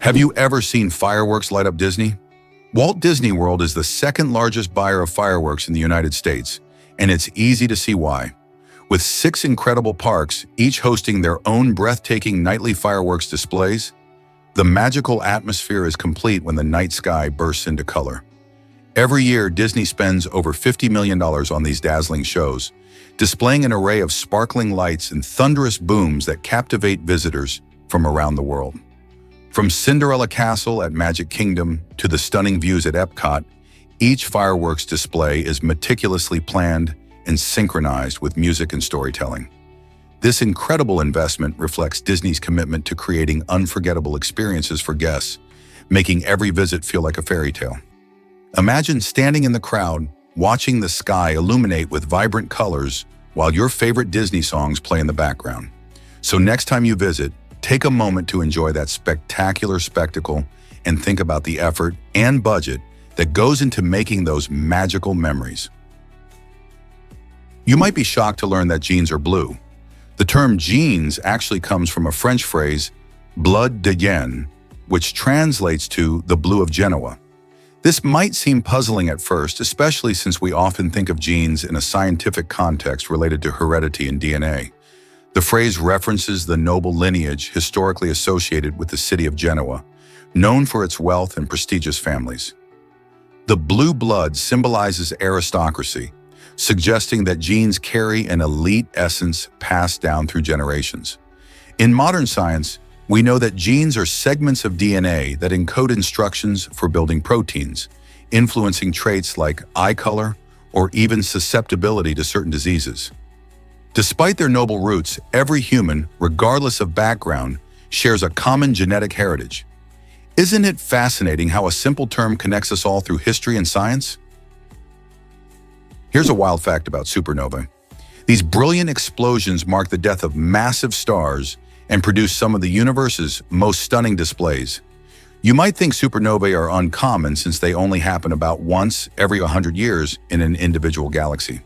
Have you ever seen fireworks light up Disney? Walt Disney World is the second largest buyer of fireworks in the United States, and it's easy to see why. With 6 incredible parks, each hosting their own breathtaking nightly fireworks displays, the magical atmosphere is complete when the night sky bursts into color. Every year, Disney spends over $50 million on these dazzling shows, displaying an array of sparkling lights and thunderous booms that captivate visitors from around the world. From Cinderella Castle at Magic Kingdom to the stunning views at Epcot, each fireworks display is meticulously planned and synchronized with music and storytelling. This incredible investment reflects Disney's commitment to creating unforgettable experiences for guests, making every visit feel like a fairy tale. Imagine standing in the crowd, watching the sky illuminate with vibrant colors while your favorite Disney songs play in the background. So next time you visit, take a moment to enjoy that spectacular spectacle and think about the effort and budget that goes into making those magical memories. You might be shocked to learn that jeans are blue. The term jeans actually comes from a French phrase, bleu de Gien, which translates to the blue of Genoa. This might seem puzzling at first, especially since we often think of genes in a scientific context related to heredity and DNA. The phrase references the noble lineage historically associated with the city of Genoa, known for its wealth and prestigious families. The blue blood symbolizes aristocracy, suggesting that genes carry an elite essence passed down through generations. In modern science, we know that genes are segments of DNA that encode instructions for building proteins, influencing traits like eye color or even susceptibility to certain diseases. Despite their noble roots, every human, regardless of background, shares a common genetic heritage. Isn't it fascinating how a simple term connects us all through history and science? Here's a wild fact about supernovae. These brilliant explosions mark the death of massive stars and produce some of the universe's most stunning displays. You might think supernovae are uncommon since they only happen about once every 100 years in an individual galaxy.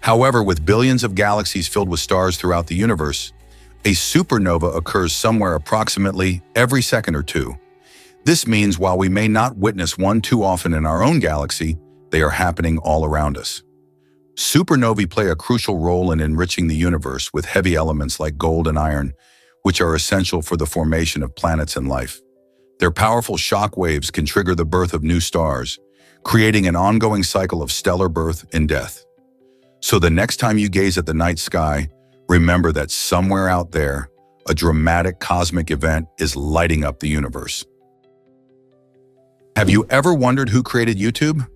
However, with billions of galaxies filled with stars throughout the universe, a supernova occurs somewhere approximately every second or two. This means while we may not witness one too often in our own galaxy, they are happening all around us. Supernovae play a crucial role in enriching the universe with heavy elements like gold and iron, which are essential for the formation of planets and life. Their powerful shock waves can trigger the birth of new stars, creating an ongoing cycle of stellar birth and death. So the next time you gaze at the night sky, remember that somewhere out there, a dramatic cosmic event is lighting up the universe. Have you ever wondered who created YouTube?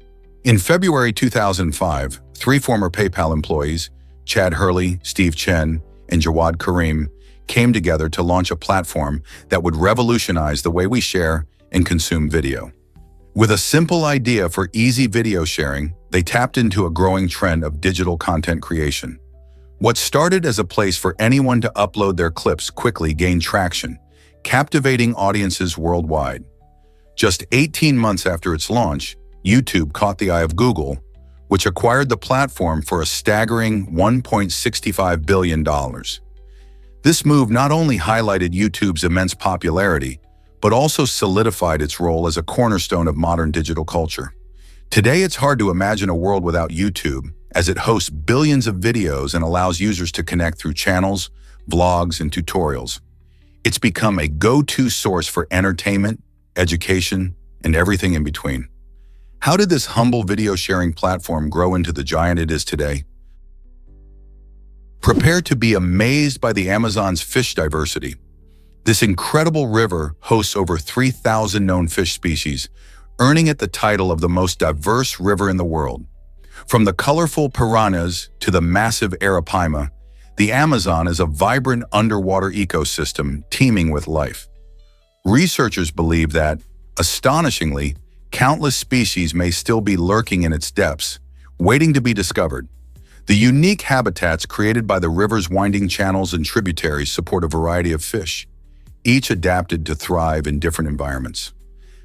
In February 2005, 3 former PayPal employees, Chad Hurley, Steve Chen, and Jawad Karim, came together to launch a platform that would revolutionize the way we share and consume video. With a simple idea for easy video sharing, they tapped into a growing trend of digital content creation. What started as a place for anyone to upload their clips quickly gained traction, captivating audiences worldwide. Just 18 months after its launch, YouTube caught the eye of Google, which acquired the platform for a staggering $1.65 billion. This move not only highlighted YouTube's immense popularity, but also solidified its role as a cornerstone of modern digital culture. Today, it's hard to imagine a world without YouTube, as it hosts billions of videos and allows users to connect through channels, vlogs, and tutorials. It's become a go-to source for entertainment, education, and everything in between. How did this humble video sharing platform grow into the giant it is today? Prepare to be amazed by the Amazon's fish diversity. This incredible river hosts over 3,000 known fish species, earning it the title of the most diverse river in the world. From the colorful piranhas to the massive arapaima, the Amazon is a vibrant underwater ecosystem teeming with life. Researchers believe that, astonishingly, countless species may still be lurking in its depths, waiting to be discovered. The unique habitats created by the river's winding channels and tributaries support a variety of fish, each adapted to thrive in different environments.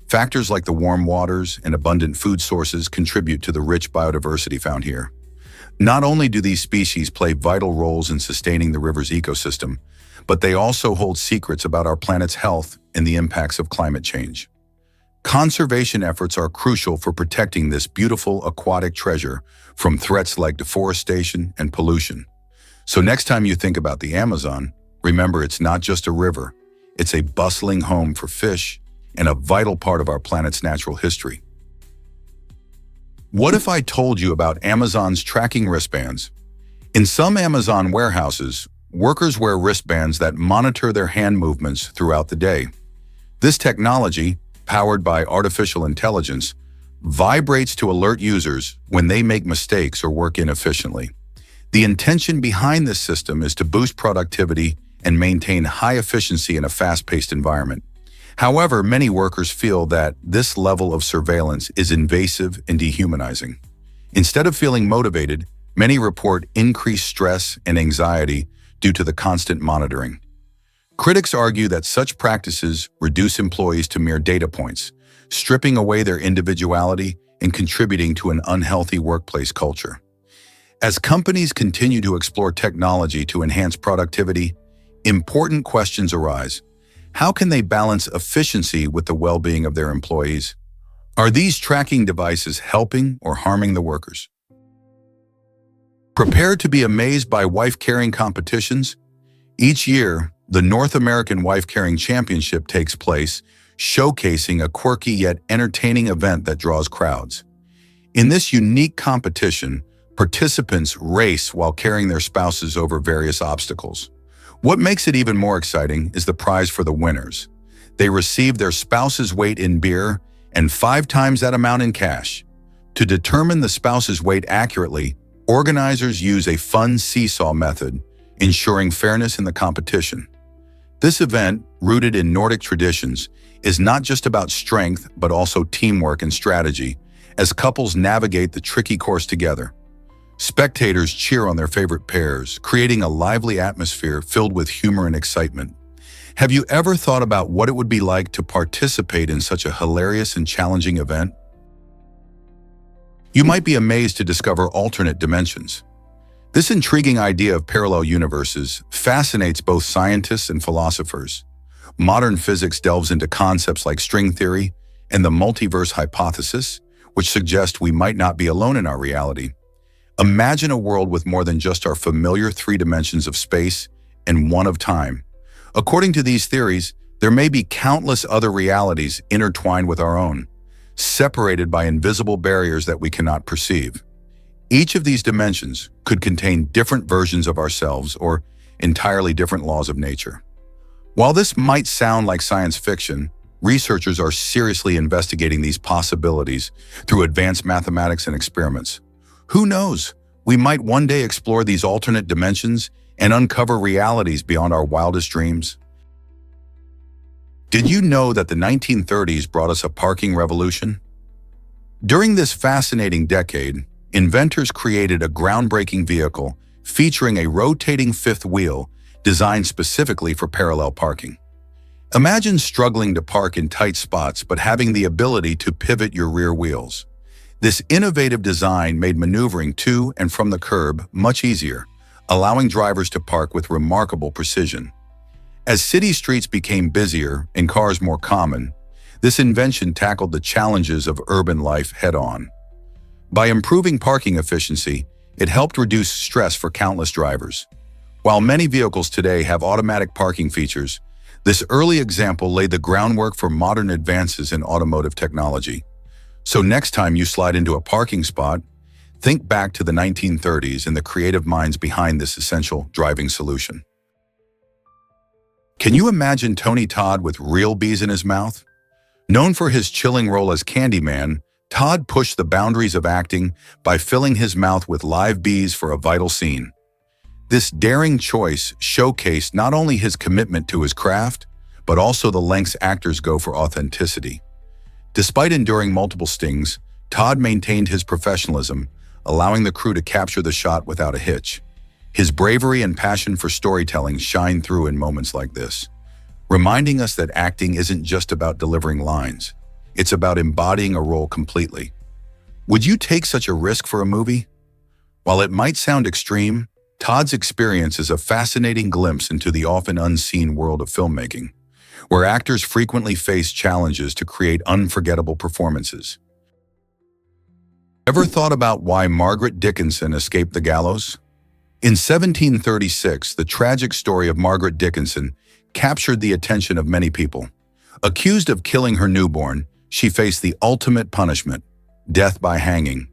Factors like the warm waters and abundant food sources contribute to the rich biodiversity found here. Not only do these species play vital roles in sustaining the river's ecosystem, but they also hold secrets about our planet's health and the impacts of climate change. Conservation efforts are crucial for protecting this beautiful aquatic treasure from threats like deforestation and pollution. So next time you think about the Amazon, remember it's not just a river, it's a bustling home for fish and a vital part of our planet's natural history. What if I told you about Amazon's tracking wristbands? In some Amazon warehouses, workers wear wristbands that monitor their hand movements throughout the day. This technology, powered by artificial intelligence, vibrates to alert users when they make mistakes or work inefficiently. The intention behind this system is to boost productivity and maintain high efficiency in a fast-paced environment. However, many workers feel that this level of surveillance is invasive and dehumanizing. Instead of feeling motivated, many report increased stress and anxiety due to the constant monitoring. Critics argue that such practices reduce employees to mere data points, stripping away their individuality and contributing to an unhealthy workplace culture. As companies continue to explore technology to enhance productivity, important questions arise. How can they balance efficiency with the well-being of their employees? Are these tracking devices helping or harming the workers? Prepare to be amazed by wife-carrying competitions. Each year, the North American Wife Carrying Championship takes place, showcasing a quirky yet entertaining event that draws crowds. In this unique competition, participants race while carrying their spouses over various obstacles. What makes it even more exciting is the prize for the winners. They receive their spouse's weight in beer and 5 times that amount in cash. To determine the spouse's weight accurately, organizers use a fun seesaw method, ensuring fairness in the competition. This event, rooted in Nordic traditions, is not just about strength but also teamwork and strategy as couples navigate the tricky course together. Spectators cheer on their favorite pairs, creating a lively atmosphere filled with humor and excitement. Have you ever thought about what it would be like to participate in such a hilarious and challenging event? You might be amazed to discover alternate dimensions. This intriguing idea of parallel universes fascinates both scientists and philosophers. Modern physics delves into concepts like string theory and the multiverse hypothesis, which suggest we might not be alone in our reality. Imagine a world with more than just our familiar 3 dimensions of space and 1 of time. According to these theories, there may be countless other realities intertwined with our own, separated by invisible barriers that we cannot perceive. Each of these dimensions could contain different versions of ourselves or entirely different laws of nature. While this might sound like science fiction, researchers are seriously investigating these possibilities through advanced mathematics and experiments. Who knows? We might one day explore these alternate dimensions and uncover realities beyond our wildest dreams. Did you know that the 1930s brought us a parking revolution? During this fascinating decade, inventors created a groundbreaking vehicle featuring a rotating 5th wheel designed specifically for parallel parking. Imagine struggling to park in tight spots but having the ability to pivot your rear wheels. This innovative design made maneuvering to and from the curb much easier, allowing drivers to park with remarkable precision. As city streets became busier and cars more common, this invention tackled the challenges of urban life head-on. By improving parking efficiency, it helped reduce stress for countless drivers. While many vehicles today have automatic parking features, this early example laid the groundwork for modern advances in automotive technology. So next time you slide into a parking spot, think back to the 1930s and the creative minds behind this essential driving solution. Can you imagine Tony Todd with real bees in his mouth? Known for his chilling role as Candyman, Todd pushed the boundaries of acting by filling his mouth with live bees for a vital scene. This daring choice showcased not only his commitment to his craft, but also the lengths actors go for authenticity. Despite enduring multiple stings, Todd maintained his professionalism, allowing the crew to capture the shot without a hitch. His bravery and passion for storytelling shine through in moments like this, reminding us that acting isn't just about delivering lines. It's about embodying a role completely. Would you take such a risk for a movie? While it might sound extreme, Todd's experience is a fascinating glimpse into the often unseen world of filmmaking, where actors frequently face challenges to create unforgettable performances. Ever thought about why Margaret Dickinson escaped the gallows? In 1736, the tragic story of Margaret Dickinson captured the attention of many people. Accused of killing her newborn, she faced the ultimate punishment, death by hanging.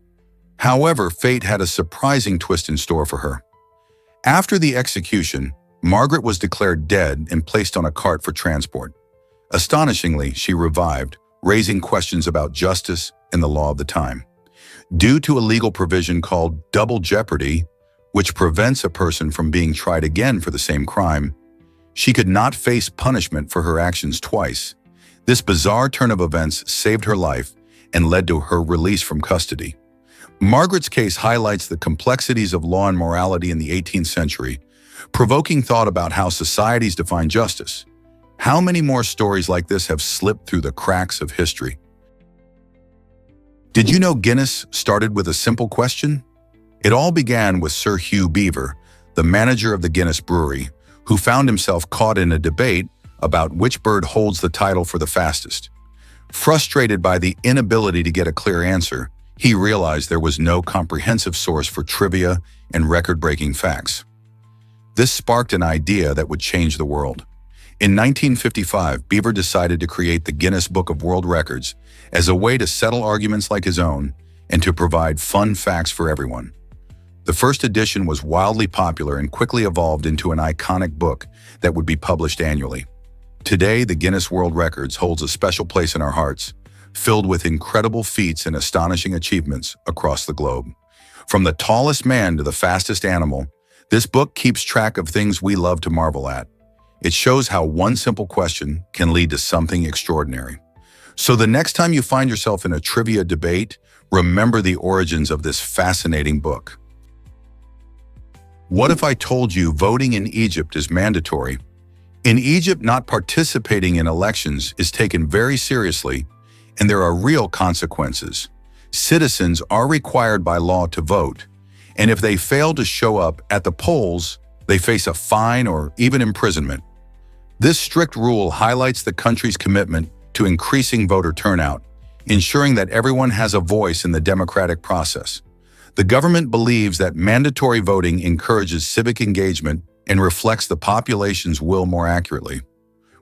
However, fate had a surprising twist in store for her. After the execution, Margaret was declared dead and placed on a cart for transport. Astonishingly, she revived, raising questions about justice and the law of the time. Due to a legal provision called double jeopardy, which prevents a person from being tried again for the same crime, she could not face punishment for her actions twice. This bizarre turn of events saved her life and led to her release from custody. Margaret's case highlights the complexities of law and morality in the 18th century, provoking thought about how societies define justice. How many more stories like this have slipped through the cracks of history? Did you know Guinness started with a simple question? It all began with Sir Hugh Beaver, the manager of the Guinness Brewery, who found himself caught in a debate about which bird holds the title for the fastest. Frustrated by the inability to get a clear answer, he realized there was no comprehensive source for trivia and record-breaking facts. This sparked an idea that would change the world. In 1955, Beaver decided to create the Guinness Book of World Records as a way to settle arguments like his own and to provide fun facts for everyone. The first edition was wildly popular and quickly evolved into an iconic book that would be published annually. Today, the Guinness World Records holds a special place in our hearts, filled with incredible feats and astonishing achievements across the globe. From the tallest man to the fastest animal, this book keeps track of things we love to marvel at. It shows how one simple question can lead to something extraordinary. So the next time you find yourself in a trivia debate, remember the origins of this fascinating book. What if I told you voting in Egypt is mandatory? In Egypt, not participating in elections is taken very seriously, and there are real consequences. Citizens are required by law to vote, and if they fail to show up at the polls, they face a fine or even imprisonment. This strict rule highlights the country's commitment to increasing voter turnout, ensuring that everyone has a voice in the democratic process. The government believes that mandatory voting encourages civic engagement and reflects the population's will more accurately.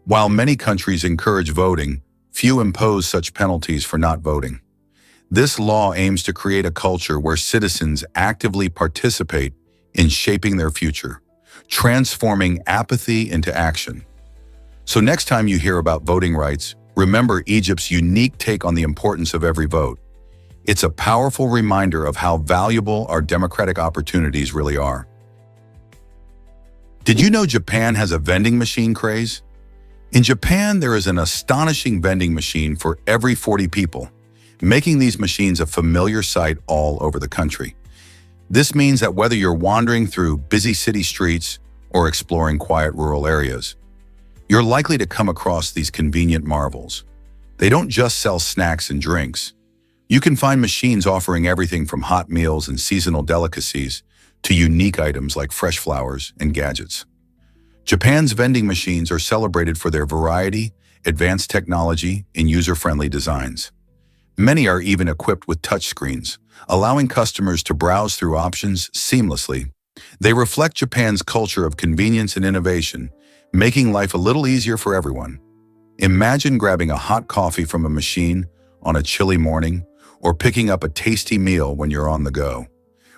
While many countries encourage voting, few impose such penalties for not voting. This law aims to create a culture where citizens actively participate in shaping their future, transforming apathy into action. So next time you hear about voting rights, remember Egypt's unique take on the importance of every vote. It's a powerful reminder of how valuable our democratic opportunities really are. Did you know Japan has a vending machine craze? In Japan, there is an astonishing vending machine for every 40 people, making these machines a familiar sight all over the country. This means that whether you're wandering through busy city streets or exploring quiet rural areas, you're likely to come across these convenient marvels. They don't just sell snacks and drinks. You can find machines offering everything from hot meals and seasonal delicacies to unique items like fresh flowers and gadgets. Japan's vending machines are celebrated for their variety, advanced technology, and user-friendly designs. Many are even equipped with touchscreens, allowing customers to browse through options seamlessly. They reflect Japan's culture of convenience and innovation, making life a little easier for everyone. Imagine grabbing a hot coffee from a machine on a chilly morning, or picking up a tasty meal when you're on the go.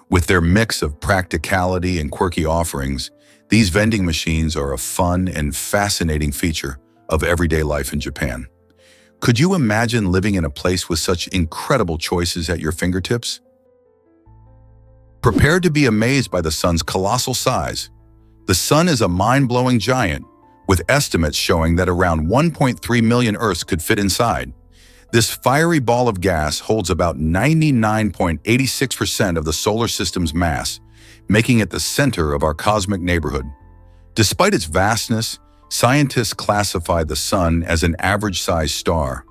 With their mix of practicality and quirky offerings, these vending machines are a fun and fascinating feature of everyday life in Japan. Could you imagine living in a place with such incredible choices at your fingertips? Prepare to be amazed by the sun's colossal size. The sun is a mind-blowing giant, with estimates showing that around 1.3 million Earths could fit inside. This fiery ball of gas holds about 99.86% of the solar system's mass, making it the center of our cosmic neighborhood. Despite its vastness, scientists classify the sun as an average-sized star.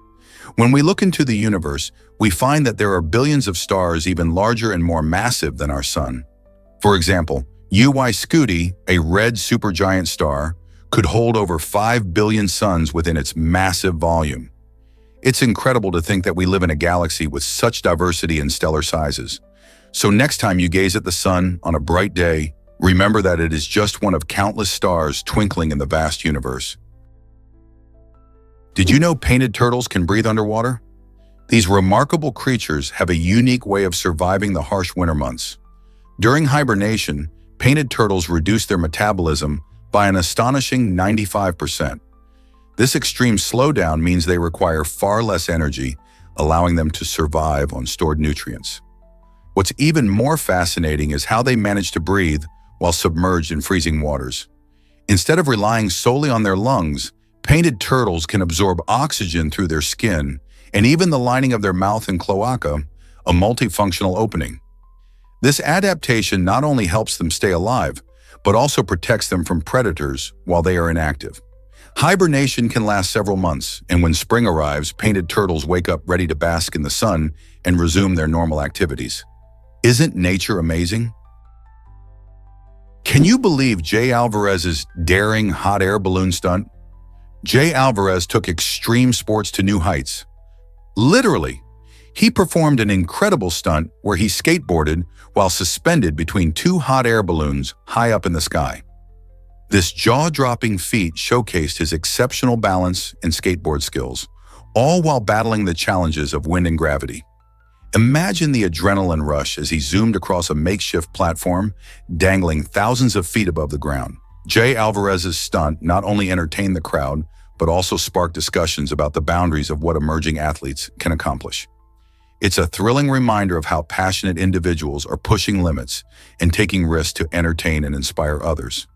When we look into the universe, we find that there are billions of stars even larger and more massive than our sun. For example, UY Scuti, a red supergiant star, could hold over 5 billion suns within its massive volume. It's incredible to think that we live in a galaxy with such diversity in stellar sizes. So next time you gaze at the sun on a bright day, remember that it is just one of countless stars twinkling in the vast universe. Did you know painted turtles can breathe underwater? These remarkable creatures have a unique way of surviving the harsh winter months. During hibernation, painted turtles reduce their metabolism by an astonishing 95%. This extreme slowdown means they require far less energy, allowing them to survive on stored nutrients. What's even more fascinating is how they manage to breathe while submerged in freezing waters. Instead of relying solely on their lungs, painted turtles can absorb oxygen through their skin and even the lining of their mouth and cloaca, a multifunctional opening. This adaptation not only helps them stay alive, but also protects them from predators while they are inactive. Hibernation can last several months, and when spring arrives, painted turtles wake up ready to bask in the sun and resume their normal activities. Isn't nature amazing? Can you believe Jay Alvarez's daring hot air balloon stunt? Jay Alvarez took extreme sports to new heights. Literally, he performed an incredible stunt where he skateboarded while suspended between two hot air balloons high up in the sky. This jaw-dropping feat showcased his exceptional balance and skateboard skills, all while battling the challenges of wind and gravity. Imagine the adrenaline rush as he zoomed across a makeshift platform, dangling thousands of feet above the ground. Jay Alvarez's stunt not only entertained the crowd, but also sparked discussions about the boundaries of what emerging athletes can accomplish. It's a thrilling reminder of how passionate individuals are pushing limits and taking risks to entertain and inspire others.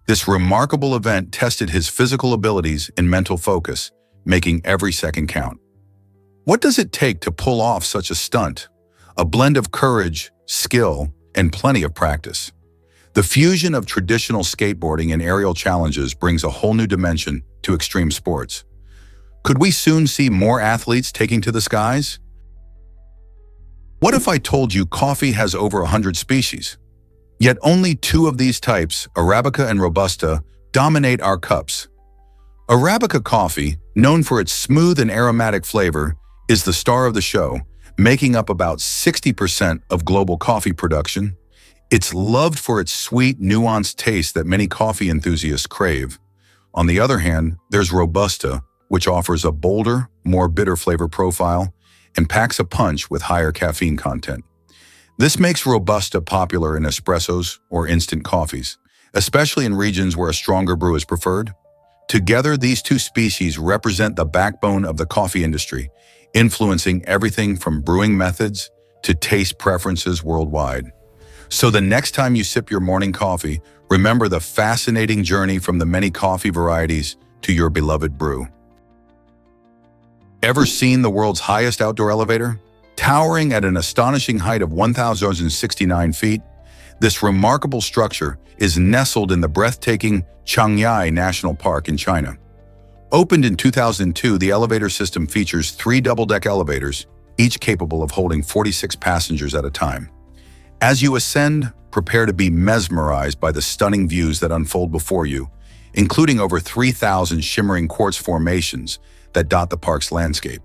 This remarkable event tested his physical abilities and mental focus, making every second count. What does it take to pull off such a stunt? A blend of courage, skill, and plenty of practice. The fusion of traditional skateboarding and aerial challenges brings a whole new dimension to extreme sports. Could we soon see more athletes taking to the skies? What if I told you coffee has over 100 species? Yet only 2 of these types, Arabica and Robusta, dominate our cups. Arabica coffee, known for its smooth and aromatic flavor, is the star of the show, making up about 60% of global coffee production. It's loved for its sweet, nuanced taste that many coffee enthusiasts crave. On the other hand, there's Robusta, which offers a bolder, more bitter flavor profile and packs a punch with higher caffeine content. This makes Robusta popular in espressos or instant coffees, especially in regions where a stronger brew is preferred. Together, these 2 species represent the backbone of the coffee industry, influencing everything from brewing methods to taste preferences worldwide. So the next time you sip your morning coffee, remember the fascinating journey from the many coffee varieties to your beloved brew. Ever seen the world's highest outdoor elevator? Towering at an astonishing height of 1,069 feet, this remarkable structure is nestled in the breathtaking Changyai National Park in China. Opened in 2002, the elevator system features 3 double-deck elevators, each capable of holding 46 passengers at a time. As you ascend, prepare to be mesmerized by the stunning views that unfold before you, including over 3,000 shimmering quartz formations that dot the park's landscape.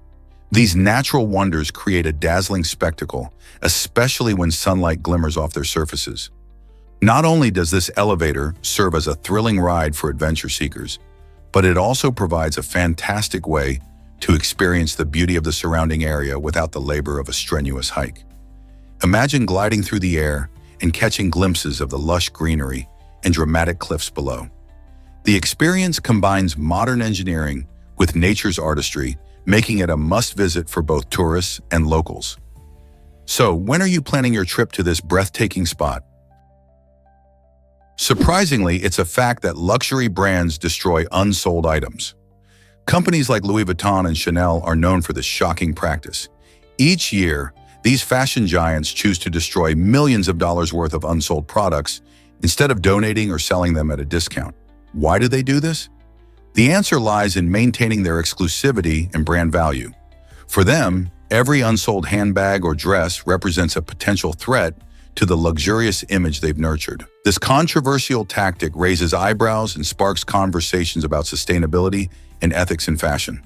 These natural wonders create a dazzling spectacle, especially when sunlight glimmers off their surfaces. Not only does this elevator serve as a thrilling ride for adventure seekers, but it also provides a fantastic way to experience the beauty of the surrounding area without the labor of a strenuous hike. Imagine gliding through the air and catching glimpses of the lush greenery and dramatic cliffs below. The experience combines modern engineering with nature's artistry, making it a must-visit for both tourists and locals. So, when are you planning your trip to this breathtaking spot? Surprisingly, it's a fact that luxury brands destroy unsold items. Companies like Louis Vuitton and Chanel are known for this shocking practice. Each year, these fashion giants choose to destroy millions of dollars worth of unsold products instead of donating or selling them at a discount. Why do they do this? The answer lies in maintaining their exclusivity and brand value. For them, every unsold handbag or dress represents a potential threat to the luxurious image they've nurtured. This controversial tactic raises eyebrows and sparks conversations about sustainability and ethics in fashion.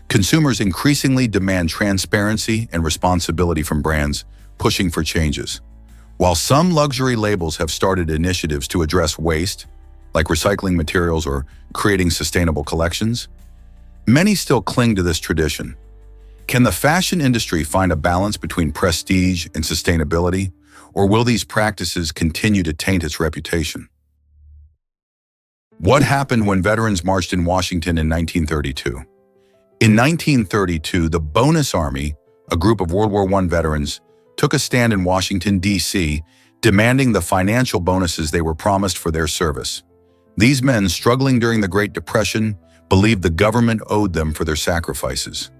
Consumers increasingly demand transparency and responsibility from brands, pushing for changes. While some luxury labels have started initiatives to address waste, like recycling materials or creating sustainable collections, many still cling to this tradition. Can the fashion industry find a balance between prestige and sustainability, or will these practices continue to taint its reputation? What happened when veterans marched in Washington in 1932? In 1932, the Bonus Army, a group of World War I veterans, took a stand in Washington, D.C., demanding the financial bonuses they were promised for their service. These men, struggling during the Great Depression, believed the government owed them for their sacrifices.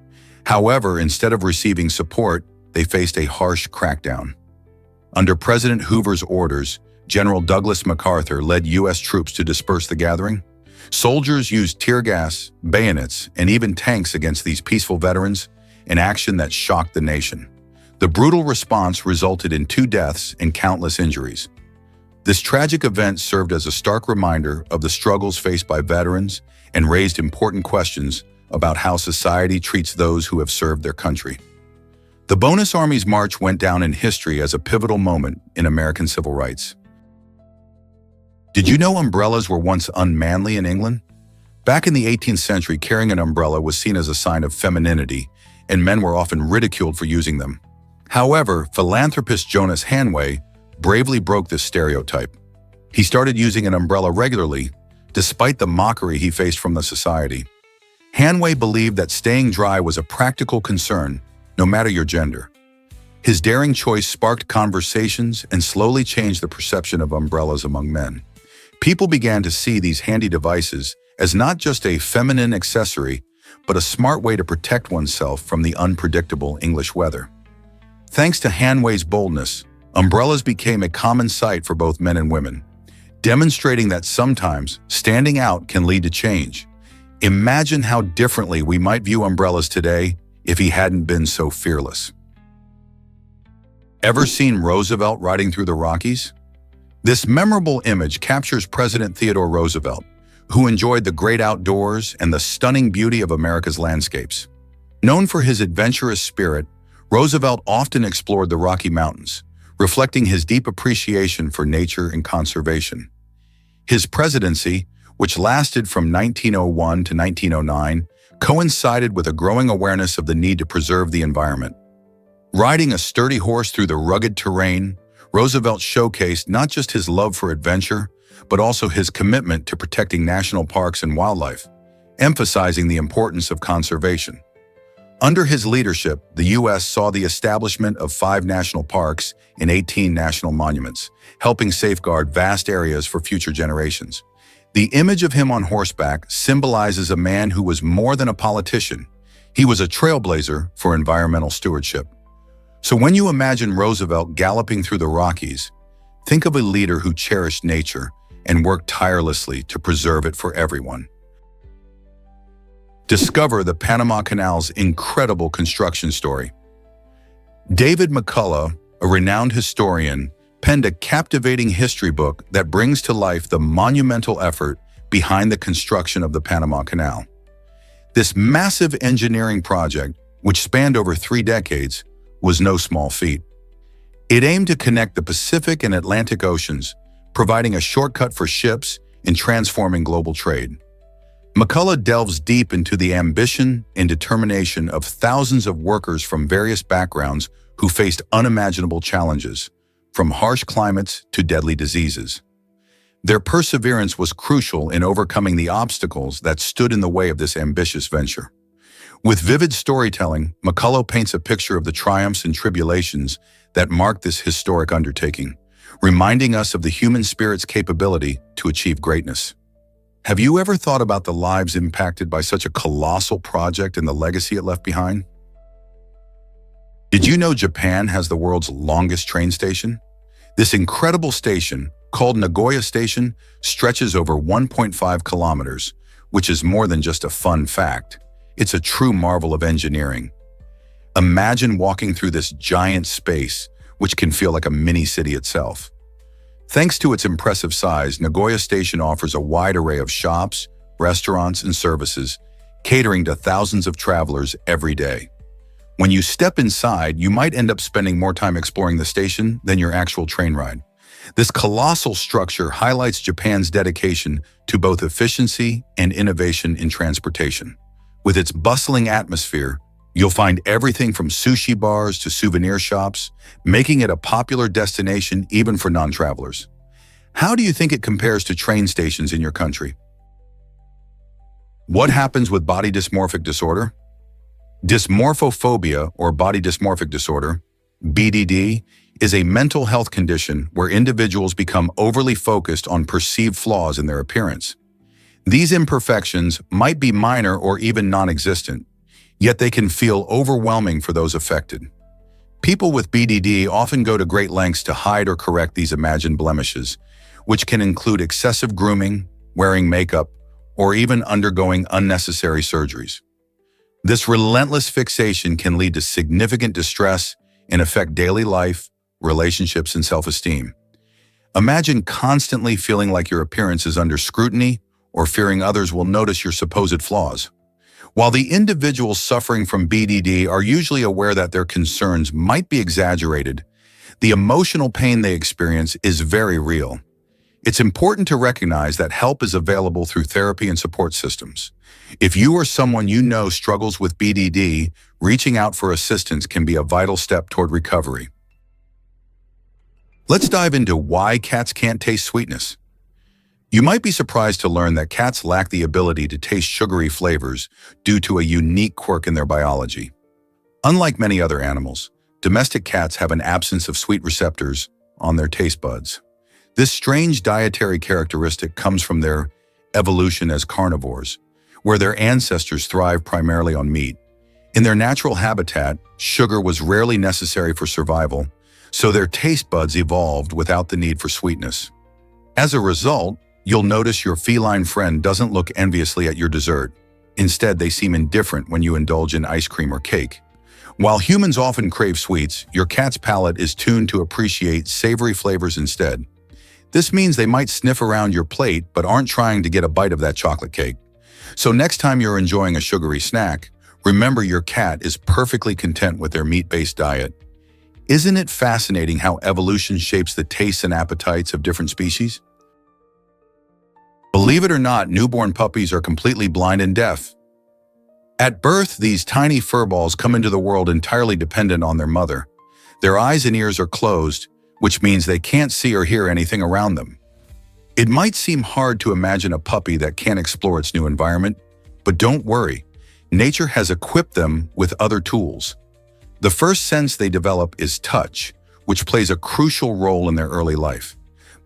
However, instead of receiving support, they faced a harsh crackdown. Under President Hoover's orders, General Douglas MacArthur led U.S. troops to disperse the gathering. Soldiers used tear gas, bayonets, and even tanks against these peaceful veterans, an action that shocked the nation. The brutal response resulted in 2 deaths and countless injuries. This tragic event served as a stark reminder of the struggles faced by veterans and raised important questions about how society treats those who have served their country. The Bonus Army's march went down in history as a pivotal moment in American civil rights. Did you know umbrellas were once unmanly in England? Back in the 18th century, carrying an umbrella was seen as a sign of femininity, and men were often ridiculed for using them. However, philanthropist Jonas Hanway bravely broke this stereotype. He started using an umbrella regularly, despite the mockery he faced from the society. Hanway believed that staying dry was a practical concern, no matter your gender. His daring choice sparked conversations and slowly changed the perception of umbrellas among men. People began to see these handy devices as not just a feminine accessory, but a smart way to protect oneself from the unpredictable English weather. Thanks to Hanway's boldness, umbrellas became a common sight for both men and women, demonstrating that sometimes standing out can lead to change. Imagine how differently we might view umbrellas today if he hadn't been so fearless. Ever seen Roosevelt riding through the Rockies? This memorable image captures President Theodore Roosevelt, who enjoyed the great outdoors and the stunning beauty of America's landscapes. Known for his adventurous spirit, Roosevelt often explored the Rocky Mountains, reflecting his deep appreciation for nature and conservation. His presidency, which lasted from 1901 to 1909, coincided with a growing awareness of the need to preserve the environment. Riding a sturdy horse through the rugged terrain, Roosevelt showcased not just his love for adventure, but also his commitment to protecting national parks and wildlife, emphasizing the importance of conservation. Under his leadership, the U.S. saw the establishment of 5 national parks and 18 national monuments, helping safeguard vast areas for future generations. The image of him on horseback symbolizes a man who was more than a politician. He was a trailblazer for environmental stewardship. So when you imagine Roosevelt galloping through the Rockies, think of a leader who cherished nature and worked tirelessly to preserve it for everyone. Discover the Panama Canal's incredible construction story. David McCullough, a renowned historian, penned a captivating history book that brings to life the monumental effort behind the construction of the Panama Canal. This massive engineering project, which spanned over 3 decades, was no small feat. It aimed to connect the Pacific and Atlantic Oceans, providing a shortcut for ships and transforming global trade. McCullough delves deep into the ambition and determination of thousands of workers from various backgrounds who faced unimaginable challenges, from harsh climates to deadly diseases. Their perseverance was crucial in overcoming the obstacles that stood in the way of this ambitious venture. With vivid storytelling, McCullough paints a picture of the triumphs and tribulations that marked this historic undertaking, reminding us of the human spirit's capability to achieve greatness. Have you ever thought about the lives impacted by such a colossal project and the legacy it left behind? Did you know Japan has the world's longest train station? This incredible station, called Nagoya Station, stretches over 1.5 kilometers, which is more than just a fun fact. It's a true marvel of engineering. Imagine walking through this giant space which can feel like a mini city itself. Thanks to its impressive size, Nagoya Station offers a wide array of shops, restaurants, and services, catering to thousands of travelers every day. When you step inside, you might end up spending more time exploring the station than your actual train ride. This colossal structure highlights Japan's dedication to both efficiency and innovation in transportation. With its bustling atmosphere, you'll find everything from sushi bars to souvenir shops, making it a popular destination even for non-travelers. How do you think it compares to train stations in your country? What happens with body dysmorphic disorder? Dysmorphophobia, or body dysmorphic disorder, BDD, is a mental health condition where individuals become overly focused on perceived flaws in their appearance. These imperfections might be minor or even non-existent, yet they can feel overwhelming for those affected. People with BDD often go to great lengths to hide or correct these imagined blemishes, which can include excessive grooming, wearing makeup, or even undergoing unnecessary surgeries. This relentless fixation can lead to significant distress and affect daily life, relationships, and self-esteem. Imagine constantly feeling like your appearance is under scrutiny or fearing others will notice your supposed flaws. While the individuals suffering from BDD are usually aware that their concerns might be exaggerated, the emotional pain they experience is very real. It's important to recognize that help is available through therapy and support systems. If you or someone you know struggles with BDD, reaching out for assistance can be a vital step toward recovery. Let's dive into why cats can't taste sweetness. You might be surprised to learn that cats lack the ability to taste sugary flavors due to a unique quirk in their biology. Unlike many other animals, domestic cats have an absence of sweet receptors on their taste buds. This strange dietary characteristic comes from their evolution as carnivores, where their ancestors thrived primarily on meat. In their natural habitat, sugar was rarely necessary for survival, so their taste buds evolved without the need for sweetness. As a result, you'll notice your feline friend doesn't look enviously at your dessert. Instead, they seem indifferent when you indulge in ice cream or cake. While humans often crave sweets, your cat's palate is tuned to appreciate savory flavors instead. This means they might sniff around your plate but aren't trying to get a bite of that chocolate cake. So next time you're enjoying a sugary snack, remember your cat is perfectly content with their meat-based diet. Isn't it fascinating how evolution shapes the tastes and appetites of different species? Believe it or not, newborn puppies are completely blind and deaf. At birth, these tiny furballs come into the world entirely dependent on their mother. Their eyes and ears are closed, which means they can't see or hear anything around them. It might seem hard to imagine a puppy that can't explore its new environment, but don't worry. Nature has equipped them with other tools. The first sense they develop is touch, which plays a crucial role in their early life.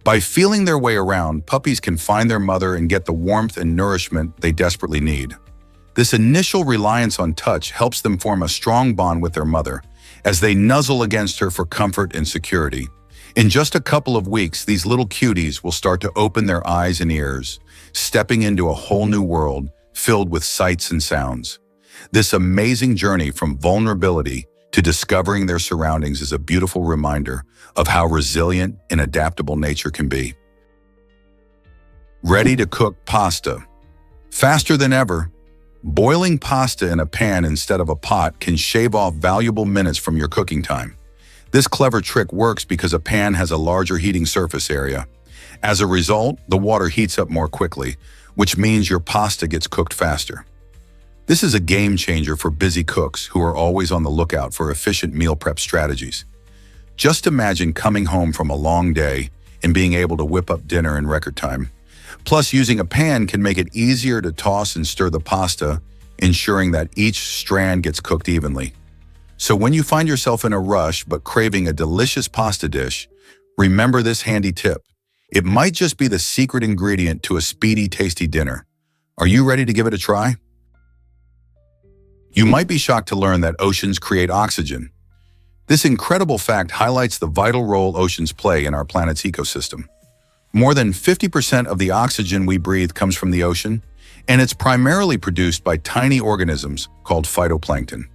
By feeling their way around, puppies can find their mother and get the warmth and nourishment they desperately need. This initial reliance on touch helps them form a strong bond with their mother, as they nuzzle against her for comfort and security. In just a couple of weeks, these little cuties will start to open their eyes and ears, stepping into a whole new world filled with sights and sounds. This amazing journey from vulnerability to discovering their surroundings is a beautiful reminder of how resilient and adaptable nature can be. Ready to cook pasta. Faster than ever, boiling pasta in a pan instead of a pot can shave off valuable minutes from your cooking time. This clever trick works because a pan has a larger heating surface area. As a result, the water heats up more quickly, which means your pasta gets cooked faster. This is a game changer for busy cooks who are always on the lookout for efficient meal prep strategies. Just imagine coming home from a long day and being able to whip up dinner in record time. Plus, using a pan can make it easier to toss and stir the pasta, ensuring that each strand gets cooked evenly. So when you find yourself in a rush but craving a delicious pasta dish, remember this handy tip. It might just be the secret ingredient to a speedy, tasty dinner. Are you ready to give it a try? You might be shocked to learn that oceans create oxygen. This incredible fact highlights the vital role oceans play in our planet's ecosystem. More than 50% of the oxygen we breathe comes from the ocean, and it's primarily produced by tiny organisms called phytoplankton.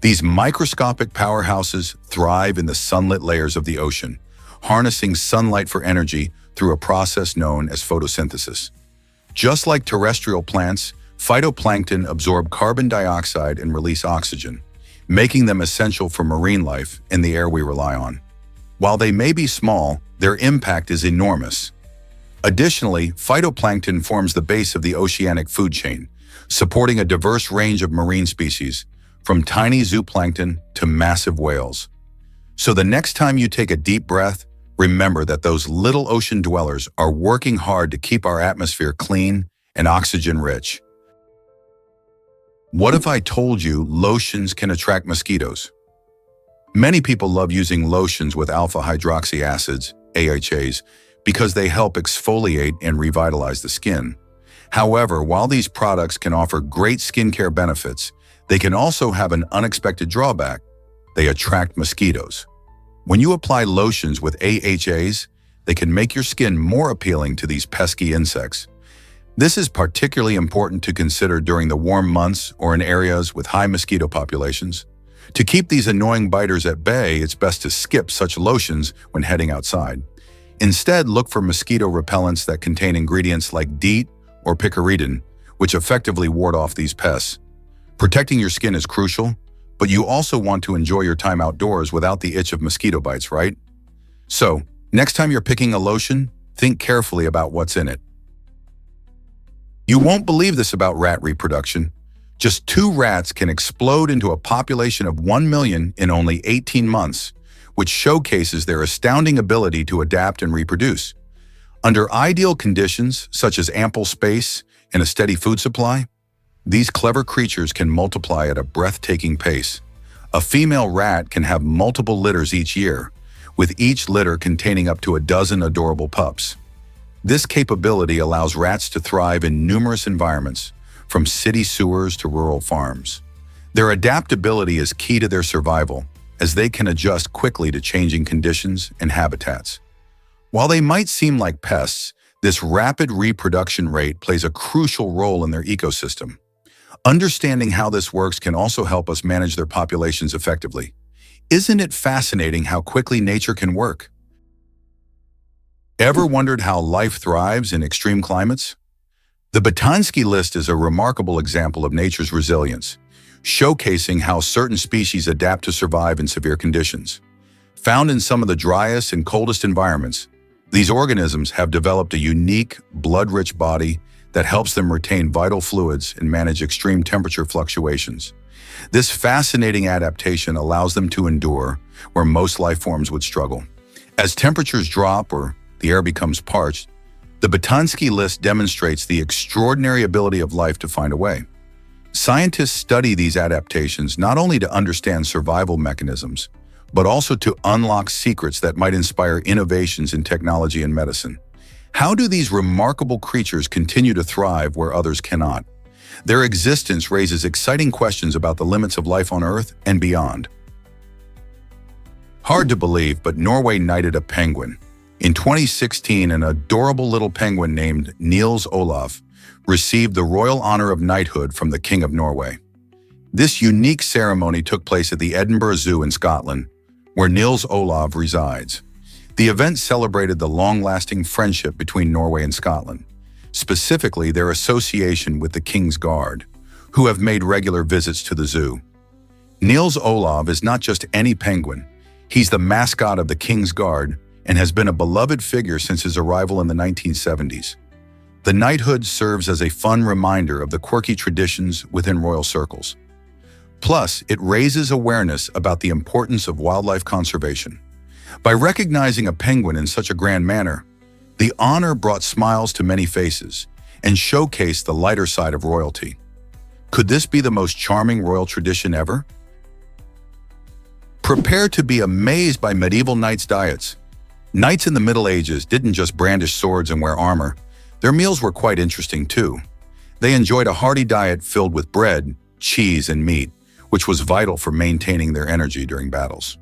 These microscopic powerhouses thrive in the sunlit layers of the ocean, harnessing sunlight for energy through a process known as photosynthesis. Just like terrestrial plants, phytoplankton absorb carbon dioxide and release oxygen, making them essential for marine life and the air we rely on. While they may be small, their impact is enormous. Additionally, phytoplankton forms the base of the oceanic food chain, supporting a diverse range of marine species, from tiny zooplankton to massive whales. So the next time you take a deep breath, remember that those little ocean dwellers are working hard to keep our atmosphere clean and oxygen-rich. What if I told you lotions can attract mosquitoes? Many people love using lotions with alpha-hydroxy acids, AHAs, because they help exfoliate and revitalize the skin. However, while these products can offer great skincare benefits, they can also have an unexpected drawback. They attract mosquitoes. When you apply lotions with AHAs, they can make your skin more appealing to these pesky insects. This is particularly important to consider during the warm months or in areas with high mosquito populations. To keep these annoying biters at bay, it's best to skip such lotions when heading outside. Instead, look for mosquito repellents that contain ingredients like DEET or picaridin, which effectively ward off these pests. Protecting your skin is crucial, but you also want to enjoy your time outdoors without the itch of mosquito bites, right? So, next time you're picking a lotion, think carefully about what's in it. You won't believe this about rat reproduction. Just 2 rats can explode into a population of 1 million in only 18 months, which showcases their astounding ability to adapt and reproduce. Under ideal conditions, such as ample space and a steady food supply, these clever creatures can multiply at a breathtaking pace. A female rat can have multiple litters each year, with each litter containing up to a dozen adorable pups. This capability allows rats to thrive in numerous environments, from city sewers to rural farms. Their adaptability is key to their survival, as they can adjust quickly to changing conditions and habitats. While they might seem like pests, this rapid reproduction rate plays a crucial role in their ecosystem. Understanding how this works can also help us manage their populations effectively. Isn't it fascinating how quickly nature can work? Ever wondered how life thrives in extreme climates? The Botansky list is a remarkable example of nature's resilience, showcasing how certain species adapt to survive in severe conditions. Found in some of the driest and coldest environments, these organisms have developed a unique, blood-rich body that helps them retain vital fluids and manage extreme temperature fluctuations. This fascinating adaptation allows them to endure where most life forms would struggle. As temperatures drop or the air becomes parched, the Botansky list demonstrates the extraordinary ability of life to find a way. Scientists study these adaptations not only to understand survival mechanisms, but also to unlock secrets that might inspire innovations in technology and medicine. How do these remarkable creatures continue to thrive where others cannot? Their existence raises exciting questions about the limits of life on Earth and beyond. Hard to believe, but Norway knighted a penguin. In 2016, an adorable little penguin named Niels Olav received the royal honor of knighthood from the King of Norway. This unique ceremony took place at the Edinburgh Zoo in Scotland, where Niels Olav resides. The event celebrated the long-lasting friendship between Norway and Scotland, specifically their association with the King's Guard, who have made regular visits to the zoo. Niels Olav is not just any penguin. He's the mascot of the King's Guard and has been a beloved figure since his arrival in the 1970s. The knighthood serves as a fun reminder of the quirky traditions within royal circles. Plus, it raises awareness about the importance of wildlife conservation. By recognizing a penguin in such a grand manner, the honor brought smiles to many faces and showcased the lighter side of royalty. Could this be the most charming royal tradition ever? Prepare to be amazed by medieval knights' diets. Knights in the Middle Ages didn't just brandish swords and wear armor. Their meals were quite interesting too. They enjoyed a hearty diet filled with bread, cheese, and meat, which was vital for maintaining their energy during battles.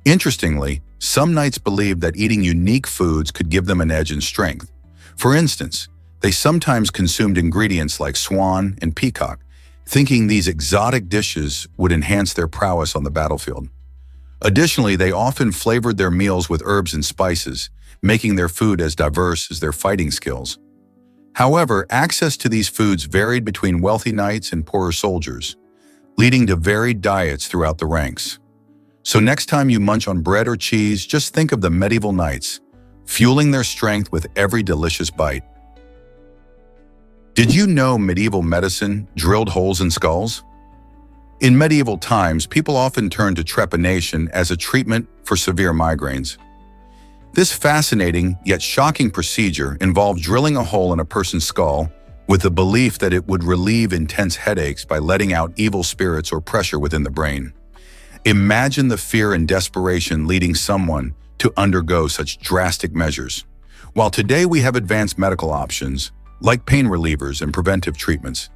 Interestingly, some knights believed that eating unique foods could give them an edge in strength. For instance, they sometimes consumed ingredients like swan and peacock, thinking these exotic dishes would enhance their prowess on the battlefield. Additionally, they often flavored their meals with herbs and spices, making their food as diverse as their fighting skills. However, access to these foods varied between wealthy knights and poorer soldiers, leading to varied diets throughout the ranks. So next time you munch on bread or cheese, just think of the medieval knights, fueling their strength with every delicious bite. Did you know medieval medicine drilled holes in skulls? In medieval times, people often turned to trepanation as a treatment for severe migraines. This fascinating yet shocking procedure involved drilling a hole in a person's skull with the belief that it would relieve intense headaches by letting out evil spirits or pressure within the brain. Imagine the fear and desperation leading someone to undergo such drastic measures. While today we have advanced medical options, like pain relievers and preventive treatments,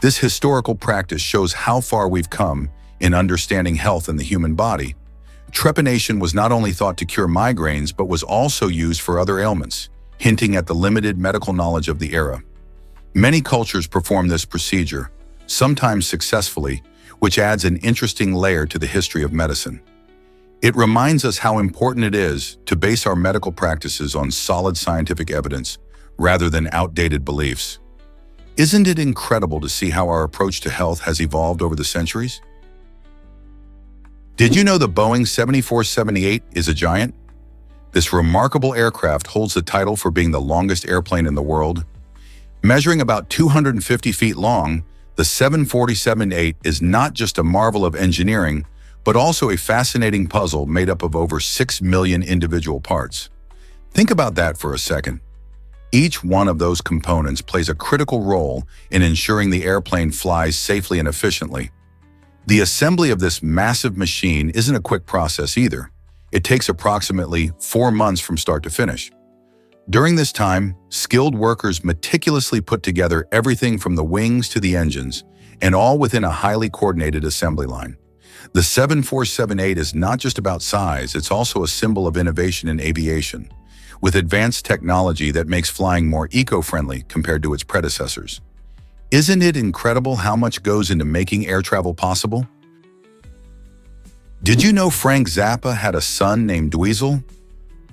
this historical practice shows how far we've come in understanding health in the human body. Trepanation was not only thought to cure migraines, but was also used for other ailments, hinting at the limited medical knowledge of the era. Many cultures perform this procedure, sometimes successfully, which adds an interesting layer to the history of medicine. It reminds us how important it is to base our medical practices on solid scientific evidence rather than outdated beliefs. Isn't it incredible to see how our approach to health has evolved over the centuries? Did you know the Boeing 7478 is a giant? This remarkable aircraft holds the title for being the longest airplane in the world. Measuring about 250 feet long, the 747-8 is not just a marvel of engineering, but also a fascinating puzzle made up of over 6 million individual parts. Think about that for a second. Each one of those components plays a critical role in ensuring the airplane flies safely and efficiently. The assembly of this massive machine isn't a quick process either. It takes approximately 4 months from start to finish. During this time, skilled workers meticulously put together everything from the wings to the engines, and all within a highly coordinated assembly line. The 7478 is not just about size, it's also a symbol of innovation in aviation, with advanced technology that makes flying more eco-friendly compared to its predecessors. Isn't it incredible how much goes into making air travel possible? Did you know Frank Zappa had a son named Dweezil?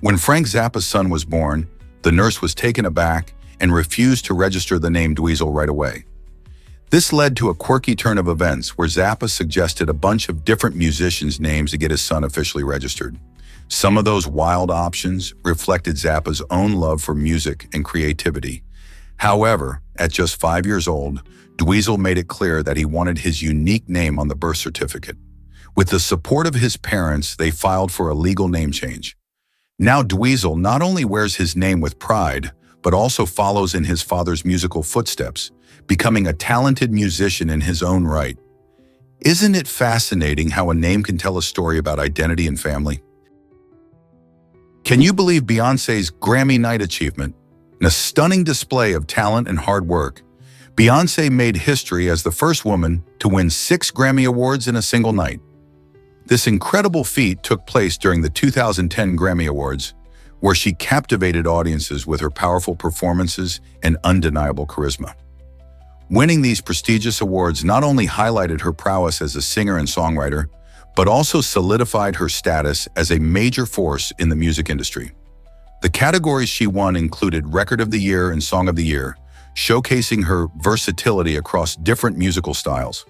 When Frank Zappa's son was born, the nurse was taken aback and refused to register the name Dweezil right away. This led to a quirky turn of events where Zappa suggested a bunch of different musicians' names to get his son officially registered. Some of those wild options reflected Zappa's own love for music and creativity. However, at just 5 years old, Dweezil made it clear that he wanted his unique name on the birth certificate. With the support of his parents, they filed for a legal name change. Now Dweezil not only wears his name with pride, but also follows in his father's musical footsteps, becoming a talented musician in his own right. Isn't it fascinating how a name can tell a story about identity and family? Can you believe Beyoncé's Grammy Night achievement? In a stunning display of talent and hard work, Beyoncé made history as the first woman to win 6 Grammy Awards in a single night. This incredible feat took place during the 2010 Grammy Awards, where she captivated audiences with her powerful performances and undeniable charisma. Winning these prestigious awards not only highlighted her prowess as a singer and songwriter, but also solidified her status as a major force in the music industry. The categories she won included Record of the Year and Song of the Year, showcasing her versatility across different musical styles.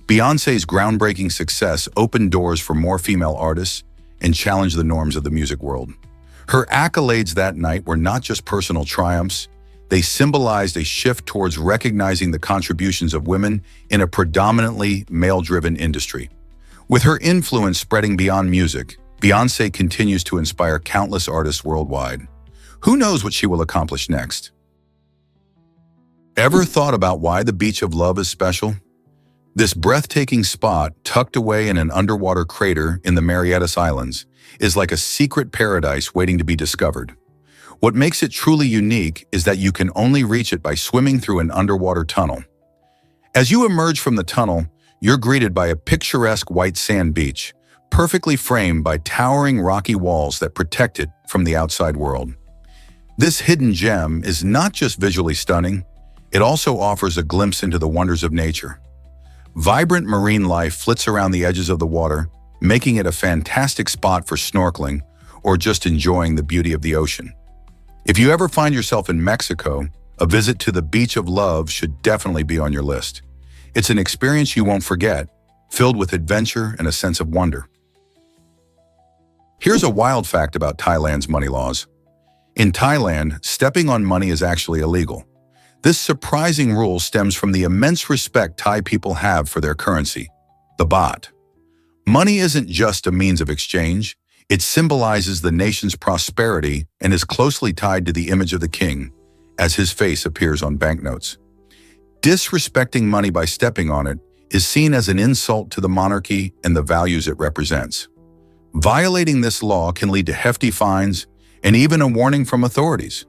Beyoncé's groundbreaking success opened doors for more female artists and challenged the norms of the music world. Her accolades that night were not just personal triumphs, they symbolized a shift towards recognizing the contributions of women in a predominantly male-driven industry. With her influence spreading beyond music, Beyoncé continues to inspire countless artists worldwide. Who knows what she will accomplish next? Ever thought about why the Beach of Love is special? This breathtaking spot, tucked away in an underwater crater in the Marianas Islands, is like a secret paradise waiting to be discovered. What makes it truly unique is that you can only reach it by swimming through an underwater tunnel. As you emerge from the tunnel, you're greeted by a picturesque white sand beach, perfectly framed by towering rocky walls that protect it from the outside world. This hidden gem is not just visually stunning, it also offers a glimpse into the wonders of nature. Vibrant marine life flits around the edges of the water, making it a fantastic spot for snorkeling or just enjoying the beauty of the ocean. If you ever find yourself in Mexico, a visit to the Beach of Love should definitely be on your list. It's an experience you won't forget, filled with adventure and a sense of wonder. Here's a wild fact about Thailand's money laws. In Thailand, stepping on money is actually illegal. This surprising rule stems from the immense respect Thai people have for their currency, the baht. Money isn't just a means of exchange, it symbolizes the nation's prosperity and is closely tied to the image of the king, as his face appears on banknotes. Disrespecting money by stepping on it is seen as an insult to the monarchy and the values it represents. Violating this law can lead to hefty fines and even a warning from authorities.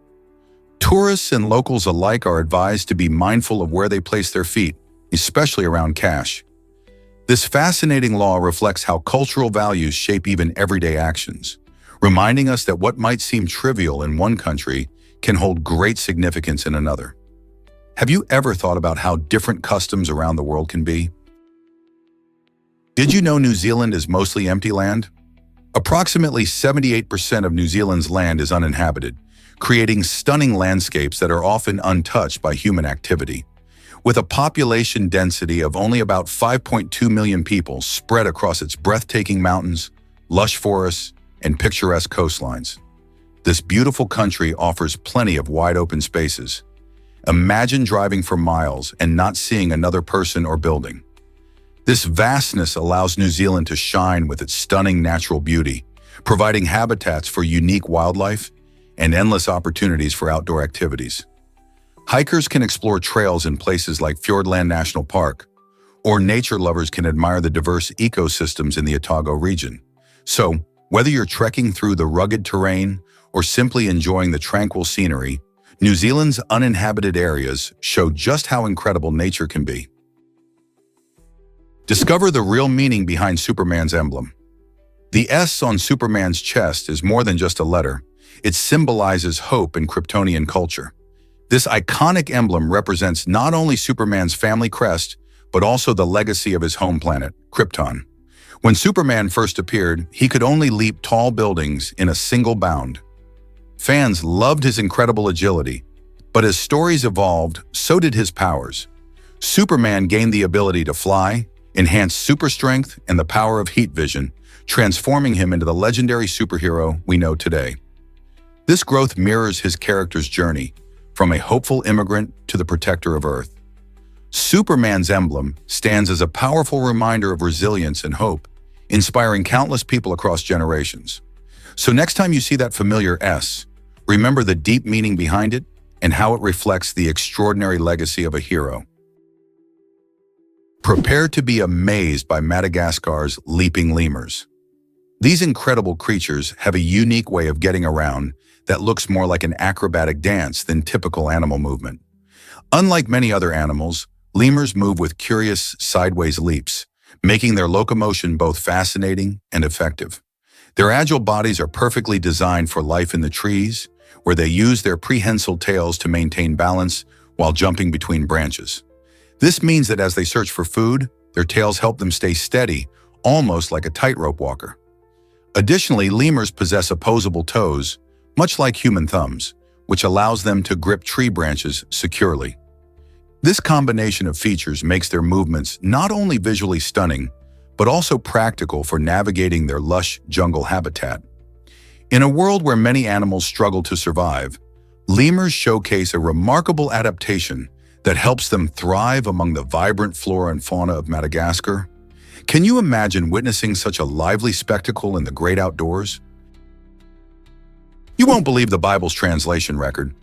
Tourists and locals alike are advised to be mindful of where they place their feet, especially around cash. This fascinating law reflects how cultural values shape even everyday actions, reminding us that what might seem trivial in one country can hold great significance in another. Have you ever thought about how different customs around the world can be? Did you know New Zealand is mostly empty land? Approximately 78% of New Zealand's land is uninhabited, creating stunning landscapes that are often untouched by human activity. With a population density of only about 5.2 million people spread across its breathtaking mountains, lush forests, and picturesque coastlines, this beautiful country offers plenty of wide-open spaces. Imagine driving for miles and not seeing another person or building. This vastness allows New Zealand to shine with its stunning natural beauty, providing habitats for unique wildlife and endless opportunities for outdoor activities. Hikers can explore trails in places like Fiordland National Park, or nature lovers can admire the diverse ecosystems in the Otago region. So, whether you're trekking through the rugged terrain or simply enjoying the tranquil scenery, New Zealand's uninhabited areas show just how incredible nature can be. Discover the real meaning behind Superman's emblem. The S on Superman's chest is more than just a letter. It symbolizes hope in Kryptonian culture. This iconic emblem represents not only Superman's family crest, but also the legacy of his home planet, Krypton. When Superman first appeared, he could only leap tall buildings in a single bound. Fans loved his incredible agility, but as stories evolved, so did his powers. Superman gained the ability to fly, enhance super strength, and the power of heat vision, transforming him into the legendary superhero we know today. This growth mirrors his character's journey, from a hopeful immigrant to the protector of Earth. Superman's emblem stands as a powerful reminder of resilience and hope, inspiring countless people across generations. So next time you see that familiar S, remember the deep meaning behind it and how it reflects the extraordinary legacy of a hero. Prepare to be amazed by Madagascar's leaping lemurs. These incredible creatures have a unique way of getting around that looks more like an acrobatic dance than typical animal movement. Unlike many other animals, lemurs move with curious sideways leaps, making their locomotion both fascinating and effective. Their agile bodies are perfectly designed for life in the trees, where they use their prehensile tails to maintain balance while jumping between branches. This means that as they search for food, their tails help them stay steady, almost like a tightrope walker. Additionally, lemurs possess opposable toes, much like human thumbs, which allows them to grip tree branches securely. This combination of features makes their movements not only visually stunning, but also practical for navigating their lush jungle habitat. In a world where many animals struggle to survive, lemurs showcase a remarkable adaptation that helps them thrive among the vibrant flora and fauna of Madagascar. Can you imagine witnessing such a lively spectacle in the great outdoors? You won't believe the Bible's translation record.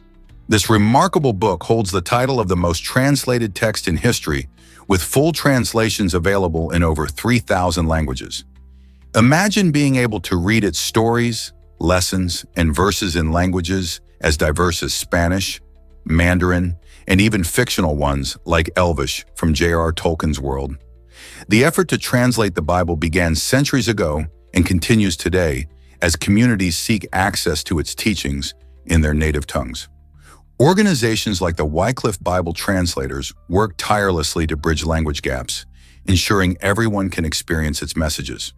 This remarkable book holds the title of the most translated text in history, with full translations available in over 3,000 languages. Imagine being able to read its stories, lessons, and verses in languages as diverse as Spanish, Mandarin, and even fictional ones like Elvish from J.R. Tolkien's world. The effort to translate the Bible began centuries ago and continues today as communities seek access to its teachings in their native tongues. Organizations like the Wycliffe Bible Translators work tirelessly to bridge language gaps, ensuring everyone can experience its messages.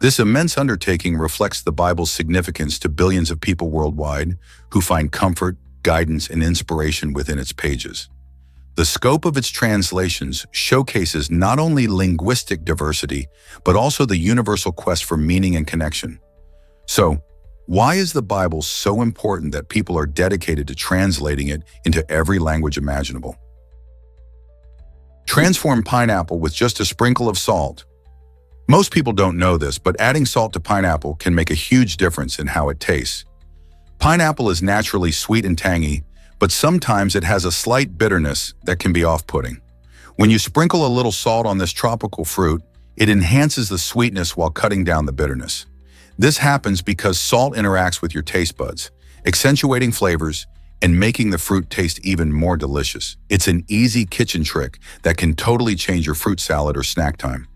This immense undertaking reflects the Bible's significance to billions of people worldwide who find comfort, guidance, and inspiration within its pages. The scope of its translations showcases not only linguistic diversity, but also the universal quest for meaning and connection. So, why is the Bible so important that people are dedicated to translating it into every language imaginable? Transform pineapple with just a sprinkle of salt. Most people don't know this, but adding salt to pineapple can make a huge difference in how it tastes. Pineapple is naturally sweet and tangy, but sometimes it has a slight bitterness that can be off-putting. When you sprinkle a little salt on this tropical fruit, it enhances the sweetness while cutting down the bitterness. This happens because salt interacts with your taste buds, accentuating flavors and making the fruit taste even more delicious. It's an easy kitchen trick that can totally change your fruit salad or snack time.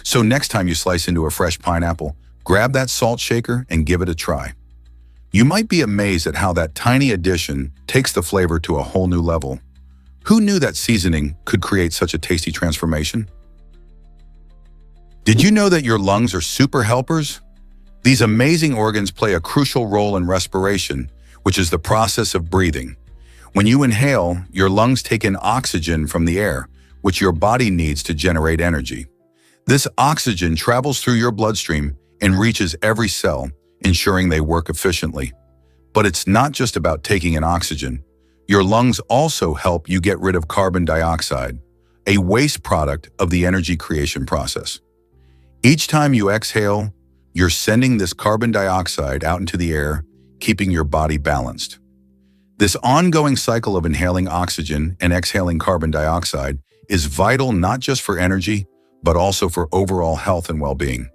So next time you slice into a fresh pineapple, grab that salt shaker and give it a try. You might be amazed at how that tiny addition takes the flavor to a whole new level. Who knew that seasoning could create such a tasty transformation? Did you know that your lungs are super helpers? These amazing organs play a crucial role in respiration, which is the process of breathing. When you inhale, your lungs take in oxygen from the air, which your body needs to generate energy. This oxygen travels through your bloodstream and reaches every cell, ensuring they work efficiently. But it's not just about taking in oxygen. Your lungs also help you get rid of carbon dioxide, a waste product of the energy creation process. Each time you exhale, you're sending this carbon dioxide out into the air, keeping your body balanced. This ongoing cycle of inhaling oxygen and exhaling carbon dioxide is vital not just for energy, but also for overall health and well-being.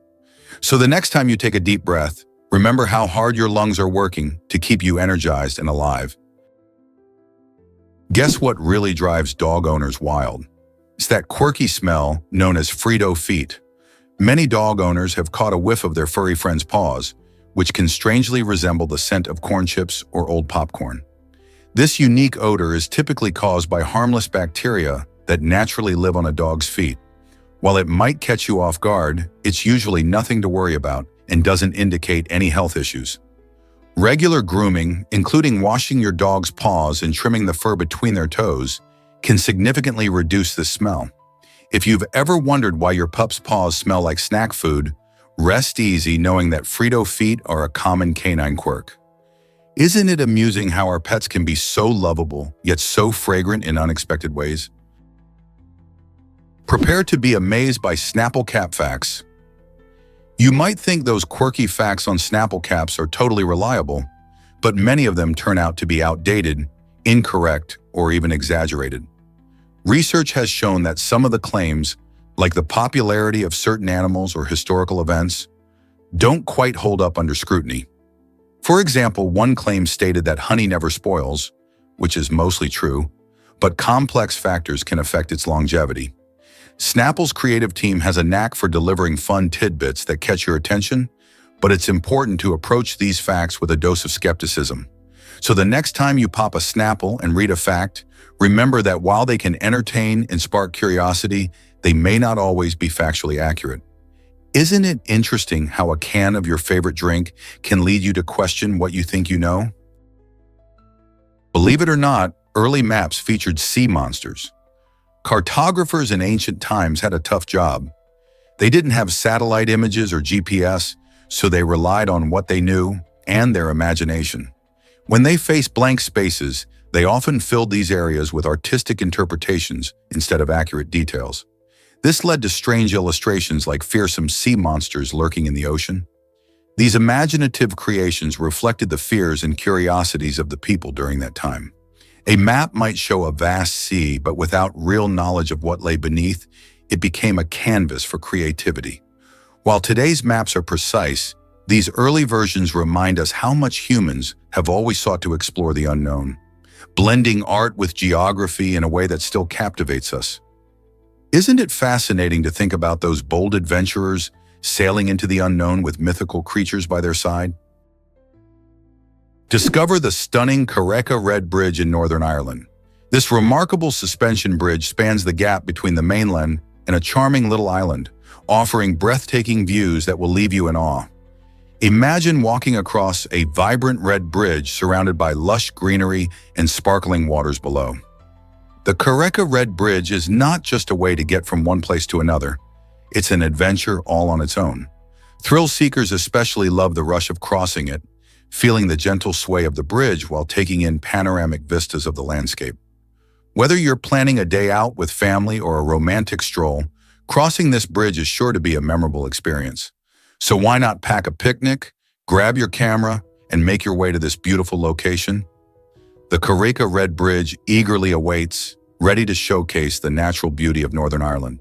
So the next time you take a deep breath, remember how hard your lungs are working to keep you energized and alive. Guess what really drives dog owners wild? It's that quirky smell known as Frito feet. Many dog owners have caught a whiff of their furry friend's paws, which can strangely resemble the scent of corn chips or old popcorn. This unique odor is typically caused by harmless bacteria that naturally live on a dog's feet. While it might catch you off guard, it's usually nothing to worry about and doesn't indicate any health issues. Regular grooming, including washing your dog's paws and trimming the fur between their toes, can significantly reduce this smell. If you've ever wondered why your pup's paws smell like snack food, rest easy knowing that Frito feet are a common canine quirk. Isn't it amusing how our pets can be so lovable, yet so fragrant in unexpected ways? Prepare to be amazed by Snapple Cap facts. You might think those quirky facts on Snapple caps are totally reliable, but many of them turn out to be outdated, incorrect, or even exaggerated. Research has shown that some of the claims, like the popularity of certain animals or historical events, don't quite hold up under scrutiny. For example, one claim stated that honey never spoils, which is mostly true, but complex factors can affect its longevity. Snapple's creative team has a knack for delivering fun tidbits that catch your attention, but it's important to approach these facts with a dose of skepticism. So the next time you pop a Snapple and read a fact, remember that while they can entertain and spark curiosity, they may not always be factually accurate. Isn't it interesting how a can of your favorite drink can lead you to question what you think you know? Believe it or not, early maps featured sea monsters. Cartographers in ancient times had a tough job. They didn't have satellite images or GPS, so they relied on what they knew and their imagination. When they faced blank spaces, they often filled these areas with artistic interpretations instead of accurate details. This led to strange illustrations like fearsome sea monsters lurking in the ocean. These imaginative creations reflected the fears and curiosities of the people during that time. A map might show a vast sea, but without real knowledge of what lay beneath, it became a canvas for creativity. While today's maps are precise, these early versions remind us how much humans have always sought to explore the unknown, blending art with geography in a way that still captivates us. Isn't it fascinating to think about those bold adventurers sailing into the unknown with mythical creatures by their side? Discover the stunning Quirky Red Bridge in Northern Ireland. This remarkable suspension bridge spans the gap between the mainland and a charming little island, offering breathtaking views that will leave you in awe. Imagine walking across a vibrant red bridge surrounded by lush greenery and sparkling waters below. The quirky Red Bridge is not just a way to get from one place to another. It's an adventure all on its own. Thrill seekers especially love the rush of crossing it, feeling the gentle sway of the bridge while taking in panoramic vistas of the landscape. Whether you're planning a day out with family or a romantic stroll, crossing this bridge is sure to be a memorable experience. So why not pack a picnic, grab your camera, and make your way to this beautiful location? The quirky Red Bridge eagerly awaits, ready to showcase the natural beauty of Northern Ireland.